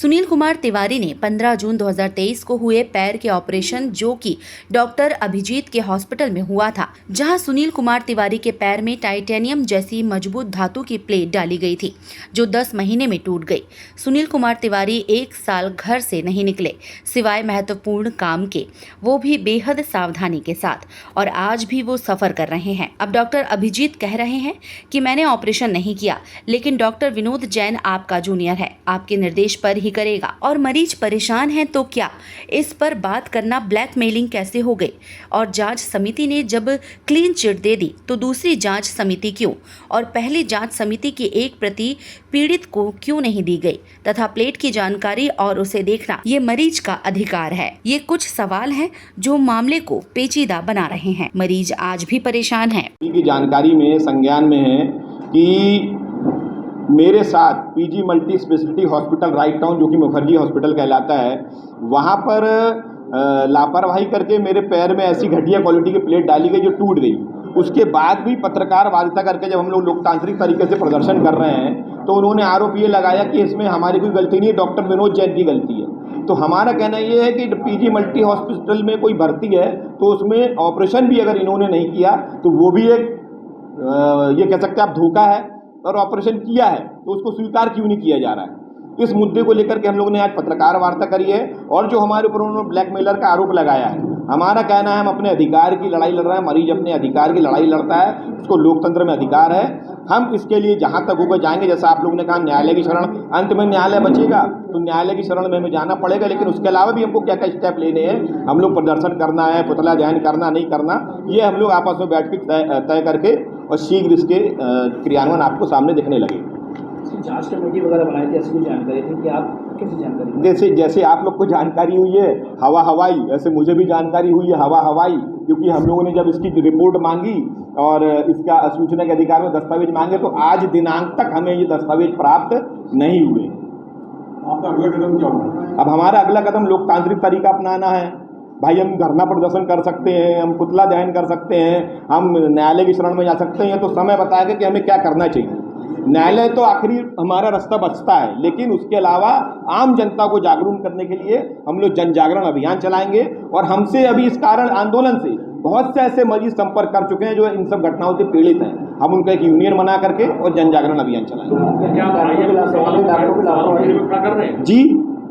सुनील कुमार तिवारी ने 15 जून 2023 को हुए पैर के ऑपरेशन जो कि डॉक्टर अभिजीत के हॉस्पिटल में हुआ था, जहां सुनील कुमार तिवारी के पैर में टाइटेनियम जैसी मजबूत धातु की प्लेट डाली गई थी जो 10 महीने में टूट गई। सुनील कुमार तिवारी 1 साल घर से नहीं निकले सिवाय महत्वपूर्ण काम के, वो भी बेहद सावधानी के साथ, और आज भी वो सफर कर रहे हैं। अब डॉक्टर अभिजीत कह रहे हैं कि मैंने ऑपरेशन नहीं किया, लेकिन डॉक्टर विनोद जैन आपका जूनियर है, आपके निर्देश पर ही करेगा। और मरीज परेशान है तो क्या, इस पर बात करना ब्लैकमेलिंग कैसे हो गई? और जांच समिति ने जब क्लीन चिट दे दी तो दूसरी जांच समिति क्यों, और पहली जांच समिति की एक प्रति पीड़ित को क्यों नहीं दी गई, तथा प्लेट की जानकारी और उसे देखना ये मरीज का अधिकार है। ये कुछ सवाल हैं जो मामले को पेचीदा बना रहे हैं। मरीज आज भी परेशान है। की जानकारी में संज्ञान में है कि मेरे साथ PG multi speciality hospital right town, जो कि मुखर्जी हॉस्पिटल कहलाता है, वहाँ पर लापरवाही करके मेरे पैर में ऐसी घटिया क्वालिटी की प्लेट डाली गई जो टूट गई। उसके बाद भी पत्रकार वार्ता करके जब हम लोग लोकतांत्रिक तरीके से प्रदर्शन कर रहे हैं तो उन्होंने आरोप ये लगाया कि इसमें हमारी कोई गलती नहीं है, डॉक्टर विनोद जैन की गलती है। तो हमारा कहना ये है कि पीजी मल्टी हॉस्पिटल में कोई भर्ती है तो उसमें ऑपरेशन भी अगर इन्होंने नहीं किया तो वो भी एक ये कह सकते हैं आप धोखा है, और ऑपरेशन किया है तो उसको स्वीकार क्यों नहीं किया जा रहा है। इस मुद्दे को लेकर के हम लोगों ने आज पत्रकार वार्ता करी है, और जो हमारे ऊपर उन्होंने ब्लैकमेलर का आरोप लगाया है, हमारा कहना है हम अपने अधिकार की लड़ाई लड़ रहे हैं। मरीज अपने अधिकार की लड़ाई लड़ता है, उसको लोकतंत्र में अधिकार है। हम इसके लिए जहाँ तक होकर जाएंगे, जैसा आप लोगों ने कहा न्यायालय की शरण, अंत में न्यायालय बचेगा तो न्यायालय की शरण में हमें जाना पड़ेगा। लेकिन उसके अलावा भी हमको क्या क्या स्टेप लेने हैं, हम लोग प्रदर्शन करना है, पुतला दहन करना नहीं करना, ये हम लोग आपस में बैठ के तय करके और शीघ्र इसके क्रियान्वयन आपको सामने दिखने लगे। जांच कमेटी वगैरह बनाई थी, ऐसी जानकारी थी कि आप कैसे जानकारी? जैसे आप लोग को जानकारी हुई है हवा हवाई, ऐसे मुझे भी जानकारी हुई है हवा हवाई, क्योंकि हम लोगों ने जब इसकी रिपोर्ट मांगी और इसका सूचना के अधिकार में दस्तावेज मांगे तो आज दिनांक तक हमें ये दस्तावेज प्राप्त नहीं हुए। आपका अगला कदम क्या होगा? अब हमारा अगला कदम लोकतांत्रिक तरीका अपनाना है। भाई हम धरना प्रदर्शन कर सकते हैं, हम पुतला दहन कर सकते हैं, हम न्यायालय की शरण में जा सकते हैं, तो समय बताएगा कि हमें क्या करना चाहिए। न्यायालय तो आखिरी हमारा रास्ता बचता है, लेकिन उसके अलावा आम जनता को जागरूक करने के लिए हम लोग जन जागरण अभियान चलाएंगे। और हमसे अभी इस कारण आंदोलन से बहुत से ऐसे मरीज संपर्क कर चुके हैं जो इन सब घटनाओं से पीड़ित हैं। हम उनका एक यूनियन बना करके और जन जागरण अभियान चलाएंगे। जी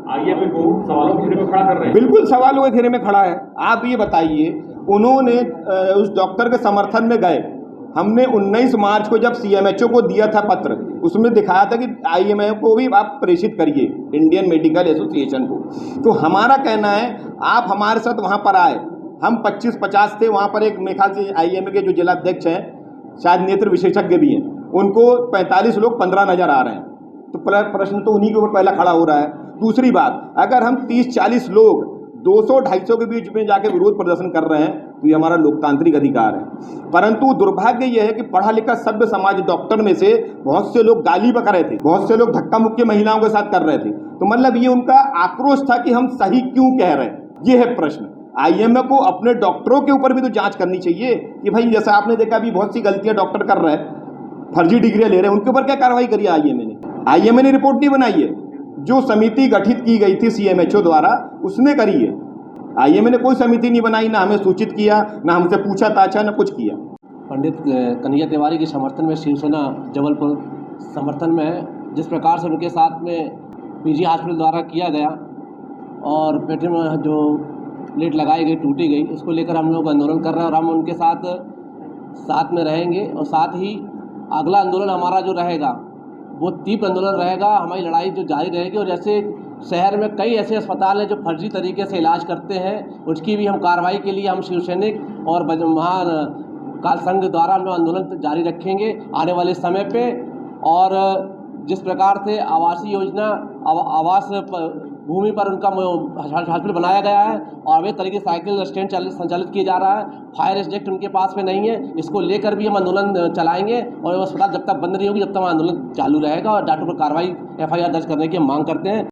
आईएमए को सवालों के घेरे में खड़ा कर रहे हैं। बिल्कुल सवालों के घेरे में खड़ा है। आप ये बताइए, उन्होंने उस डॉक्टर के समर्थन में गए, हमने 19 मार्च को जब सीएमएचओ को दिया था पत्र, उसमें दिखाया था कि आईएमए को भी आप प्रेषित करिए, इंडियन मेडिकल एसोसिएशन को। तो हमारा कहना है आप हमारे साथ वहाँ पर आए, हम 25-50 थे वहाँ पर। एक मेरे ख्याल से आईएमए के जो जिलाध्यक्ष हैं, शायद नेत्र विशेषज्ञ भी हैं, उनको 45 लोग 15 नज़र आ रहे हैं। तो प्रश्न तो उन्हीं के ऊपर पहला खड़ा हो रहा है। दूसरी बात, अगर हम 30-40 लोग 200-250 के बीच में जाके विरोध प्रदर्शन कर रहे हैं तो ये हमारा लोकतांत्रिक अधिकार है। परंतु दुर्भाग्य यह है कि पढ़ा लिखा सभ्य समाज डॉक्टर में से बहुत से लोग गाली बक रहे थे, बहुत से लोग धक्का मुक्की महिलाओं के साथ कर रहे थे। तो मतलब ये उनका आक्रोश था कि हम सही क्यों कह रहे हैं, ये है प्रश्न। आईएमए को अपने डॉक्टरों के ऊपर भी तो जांच करनी चाहिए कि भाई जैसा आपने देखा अभी बहुत सी गलतियां डॉक्टर कर रहे हैं, फर्जी डिग्रियां ले रहे हैं, उनके ऊपर क्या कार्रवाई करिए। आईएमए ने रिपोर्ट नहीं बनाई है, जो समिति गठित की गई थी सीएमएचओ द्वारा उसने करी है। आईएमए ने कोई समिति नहीं बनाई, ना हमें सूचित किया, ना हमसे पूछा ताछा, ना कुछ किया। पंडित कन्हैया तिवारी के समर्थन में शिवसेना जबलपुर समर्थन में है। जिस प्रकार से उनके साथ में पीजी हॉस्पिटल द्वारा किया गया और पेट में जो प्लेट लगाई गई टूटी गई, उसको लेकर हम लोग आंदोलन कर रहे हैं और हम उनके साथ में रहेंगे। और साथ ही अगला आंदोलन हमारा जो रहेगा वो तीव्र आंदोलन रहेगा, हमारी लड़ाई जो जारी रहेगी। और जैसे शहर में कई ऐसे अस्पताल हैं जो फर्जी तरीके से इलाज करते हैं, उसकी भी हम कार्रवाई के लिए हम शिवसैनिक और महाकाल संघ द्वारा हम आंदोलन जारी रखेंगे आने वाले समय पे। और जिस प्रकार से आवासीय योजना आवास भूमि पर उनका हॉस्पिटल बनाया गया है और अवैध तरीके से साइकिल स्टैंड संचालित किया जा रहा है, फायर एक्ट उनके पास में नहीं है, इसको लेकर भी हम आंदोलन चलाएंगे। और अस्पताल जब तक बंद नहीं होगी तब तक आंदोलन चालू रहेगा और डॉक्टर पर कार्रवाई एफआईआर दर्ज करने की हम मांग करते हैं।